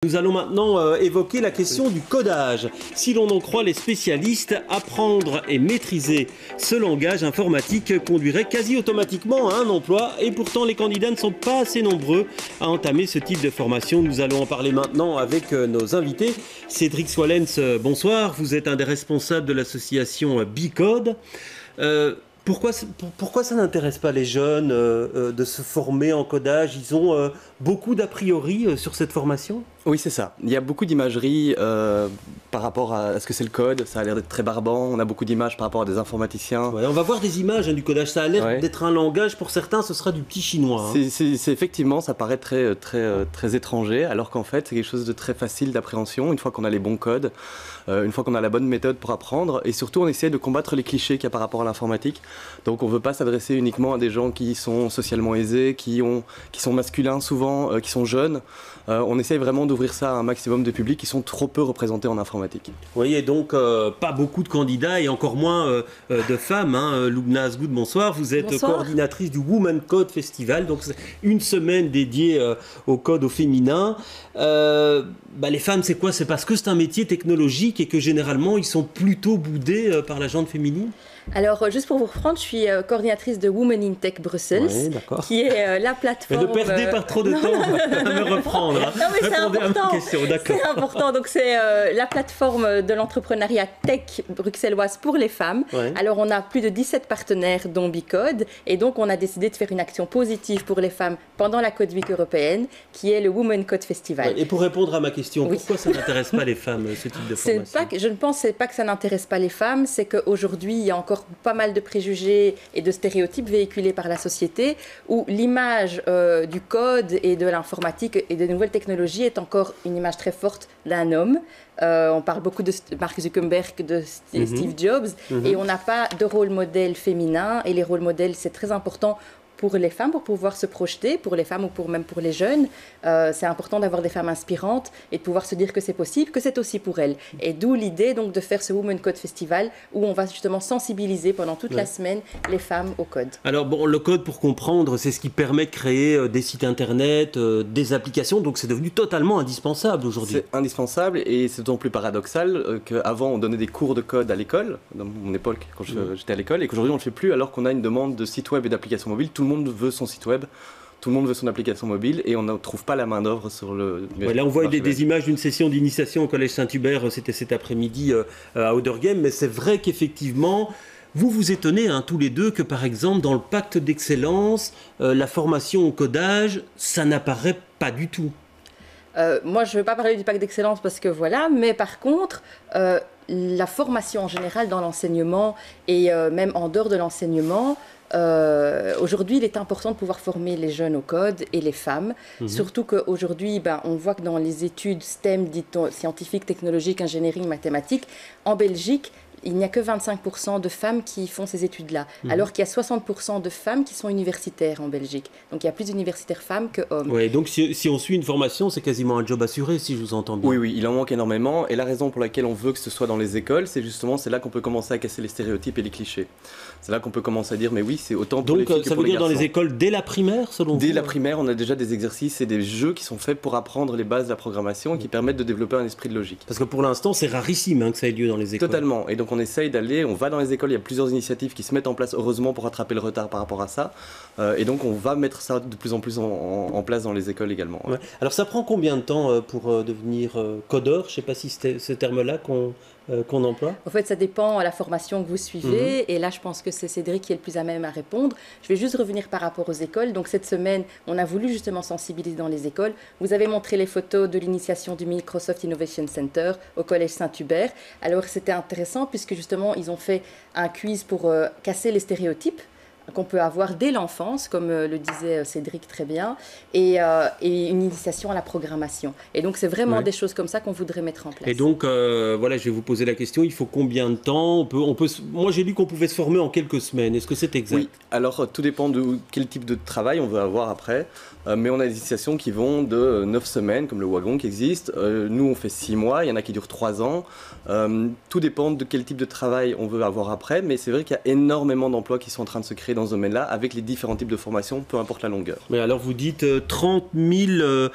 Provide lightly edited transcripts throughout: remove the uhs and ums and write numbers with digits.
Nous allons maintenant évoquer la question du codage. Si l'on en croit les spécialistes, apprendre et maîtriser ce langage informatique conduirait quasi automatiquement à un emploi et pourtant les candidats ne sont pas assez nombreux à entamer ce type de formation. Nous allons en parler maintenant avec nos invités. Cédric Swalens, bonsoir, vous êtes un des responsables de l'association B-Code. Pourquoi ça n'intéresse pas les jeunes de se former en codage? Ils ont beaucoup d'a priori sur cette formation? Oui, c'est ça. Il y a beaucoup d'imagerie par rapport à ce que c'est le code. Ça a l'air d'être très barbant. On a beaucoup d'images par rapport à des informaticiens. Ouais, on va voir des images du codage. Ça a l'air d'être un langage. Pour certains, ce sera du petit chinois. C'est effectivement, ça paraît très étranger, alors qu'en fait, c'est quelque chose de très facile d'appréhension. Une fois qu'on a les bons codes, une fois qu'on a la bonne méthode pour apprendre, et surtout, on essaie de combattre les clichés qu'il y a par rapport à l'informatique. Donc, on ne veut pas s'adresser uniquement à des gens qui sont socialement aisés, qui sont masculins souvent, qui sont jeunes. On essaye vraiment d'ouvrir ça à un maximum de publics qui sont trop peu représentés en informatique. Vous voyez, donc pas beaucoup de candidats et encore moins de femmes. Lubna Asgoud, bonsoir. Vous êtes coordinatrice du Women Code Festival. Donc c'est une semaine dédiée au code au féminin. Les femmes, c'est quoi? C'est parce que c'est un métier technologique et que généralement, ils sont plutôt boudés par la gente féminine? Alors, juste pour vous reprendre, je suis coordinatrice de Women in Tech Brussels, qui est la plateforme... Mais ne perdez pas trop de temps à me reprendre. Non, mais c'est important. C'est important. Donc, c'est la plateforme de l'entrepreneuriat tech bruxelloise pour les femmes. Ouais. Alors, on a plus de 17 partenaires, dont B-Code. Et donc, on a décidé de faire une action positive pour les femmes pendant la Code Week européenne, qui est le Women Code Festival. Ouais, et pour répondre à ma question, pourquoi ça n'intéresse pas les femmes, ce type de formation? Je ne pense pas que ça n'intéresse pas les femmes, c'est qu'aujourd'hui, il y a encore pas mal de préjugés et de stéréotypes véhiculés par la société où l'image du code et de l'informatique et des nouvelles technologies est encore une image très forte d'un homme. On parle beaucoup de Mark Zuckerberg, de Steve Jobs, et on n'a pas de rôle modèle féminin, et les rôles modèles, c'est très important pour les femmes, pour pouvoir se projeter, pour les femmes ou même pour les jeunes. C'est important d'avoir des femmes inspirantes et de pouvoir se dire que c'est possible, que c'est aussi pour elles. Et d'où l'idée donc de faire ce Women Code Festival où on va justement sensibiliser pendant toute la semaine les femmes au code. Alors bon, le code, pour comprendre, c'est ce qui permet de créer des sites internet, des applications, donc c'est devenu totalement indispensable aujourd'hui. C'est indispensable et c'est d'autant plus paradoxal qu'avant on donnait des cours de code à l'école, dans mon époque quand j'étais à l'école, et qu'aujourd'hui on ne le fait plus alors qu'on a une demande de sites web et d'applications mobiles. Tout le monde veut son site web, tout le monde veut son application mobile et on ne trouve pas la main d'œuvre sur le... Là on voit des images d'une session d'initiation au Collège Saint-Hubert, c'était cet après-midi à Oudergem, mais c'est vrai qu'effectivement, vous étonnez tous les deux que par exemple dans le pacte d'excellence, la formation au codage, ça n'apparaît pas du tout. Moi je ne veux pas parler du pacte d'excellence parce que voilà, mais par contre... la formation en général dans l'enseignement et même en dehors de l'enseignement, aujourd'hui il est important de pouvoir former les jeunes au code et les femmes, surtout qu'aujourd'hui on voit que dans les études STEM dites scientifiques, technologiques, ingénierie, mathématiques, en Belgique, il n'y a que 25% de femmes qui font ces études-là, alors qu'il y a 60% de femmes qui sont universitaires en Belgique. Donc il y a plus d'universitaires femmes que hommes. Oui, donc si on suit une formation, c'est quasiment un job assuré, si je vous entends bien. Oui, il en manque énormément. Et la raison pour laquelle on veut que ce soit dans les écoles, c'est là qu'on peut commencer à casser les stéréotypes et les clichés. C'est là qu'on peut commencer à dire, mais oui, c'est autant pour les filles que pour les garçons. Donc ça veut dire dans les écoles dès la primaire, selon vous? Dès la primaire, on a déjà des exercices et des jeux qui sont faits pour apprendre les bases de la programmation et qui permettent de développer un esprit de logique. Parce que pour l'instant, c'est rarissime que ça ait lieu dans les écoles. Totalement. Et donc on essaye on va dans les écoles, il y a plusieurs initiatives qui se mettent en place, heureusement, pour rattraper le retard par rapport à ça. Et donc on va mettre ça de plus en plus en place dans les écoles également. Ouais. Alors ça prend combien de temps pour devenir codeur? Je ne sais pas si c'est ce terme-là qu'on emploie. En fait, ça dépend de la formation que vous suivez. Et là, je pense que c'est Cédric qui est le plus à même à répondre. Je vais juste revenir par rapport aux écoles. Donc cette semaine, on a voulu justement sensibiliser dans les écoles. Vous avez montré les photos de l'initiation du Microsoft Innovation Center au Collège Saint-Hubert. Alors c'était intéressant puisque justement, ils ont fait un quiz pour casser les stéréotypes qu'on peut avoir dès l'enfance, comme le disait Cédric très bien, et une initiation à la programmation. Et donc, c'est vraiment des choses comme ça qu'on voudrait mettre en place. Et donc, je vais vous poser la question, il faut combien de temps? Moi, j'ai lu qu'on pouvait se former en quelques semaines. Est-ce que c'est exact? Oui, alors tout dépend de quel type de travail on veut avoir après. Mais on a des initiations qui vont de 9 semaines, comme le Wagon qui existe. Nous, on fait 6 mois, il y en a qui durent 3 ans. Tout dépend de quel type de travail on veut avoir après, mais c'est vrai qu'il y a énormément d'emplois qui sont en train de se créer dans ce domaine-là avec les différents types de formations, peu importe la longueur. Mais alors vous dites 30 000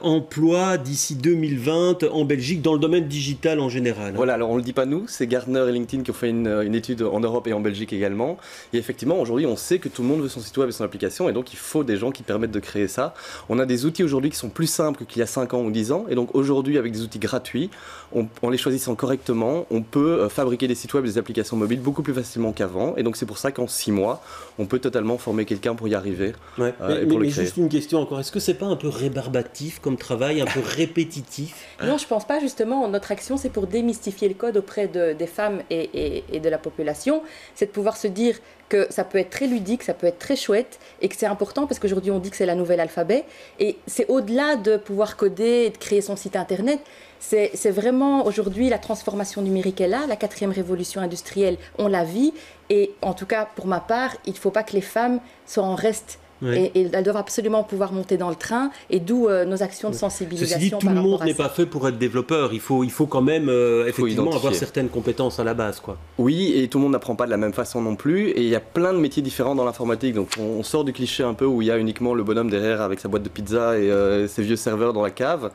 emplois d'ici 2020 en Belgique dans le domaine digital en général. Voilà, alors on ne le dit pas nous, c'est Gartner et LinkedIn qui ont fait une étude en Europe et en Belgique également. Et effectivement, aujourd'hui, on sait que tout le monde veut son site web et son application, et donc il faut des gens qui permettent de créer ça. On a des outils aujourd'hui qui sont plus simples qu'il y a 5 ans ou 10 ans, et donc aujourd'hui, avec des outils gratuits, en les choisissant correctement, on peut fabriquer des sites web et des applications mobiles beaucoup plus facilement qu'avant. Et donc c'est pour ça qu'en 6 mois, on peut totalement former quelqu'un pour y arriver. Ouais. Mais juste une question encore, est-ce que c'est pas un peu rébarbatif comme travail, un peu répétitif? Non, je pense pas. Justement, notre action, c'est pour démystifier le code auprès des femmes et de la population. C'est de pouvoir se dire que ça peut être très ludique, ça peut être très chouette, et que c'est important parce qu'aujourd'hui on dit que c'est la nouvelle alphabet, et c'est au-delà de pouvoir coder et de créer son site internet. C'est vraiment aujourd'hui la transformation numérique est là, la 4e révolution industrielle, on la vit, et en tout cas pour ma part, il ne faut pas que les femmes soient en reste. Ouais. Et elles doivent absolument pouvoir monter dans le train, et d'où nos actions de sensibilisation. Ceci dit, tout le monde n'est pas fait pour être développeur. Il faut quand même effectivement avoir certaines compétences à la base, quoi. Oui, et tout le monde n'apprend pas de la même façon non plus. Et il y a plein de métiers différents dans l'informatique. Donc on sort du cliché un peu où il y a uniquement le bonhomme derrière avec sa boîte de pizza et ses vieux serveurs dans la cave.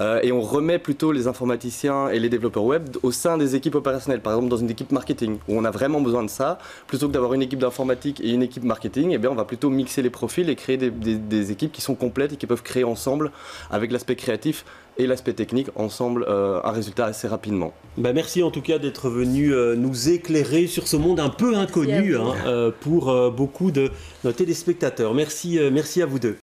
Et on remet plutôt les informaticiens et les développeurs web au sein des équipes opérationnelles. Par exemple, dans une équipe marketing, où on a vraiment besoin de ça. Plutôt que d'avoir une équipe d'informatique et une équipe marketing, eh bien, on va plutôt mixer les profils et créer des équipes qui sont complètes et qui peuvent créer ensemble, avec l'aspect créatif et l'aspect technique, ensemble, un résultat assez rapidement. Merci en tout cas d'être venu nous éclairer sur ce monde un peu inconnu pour beaucoup de nos téléspectateurs. Merci à vous deux.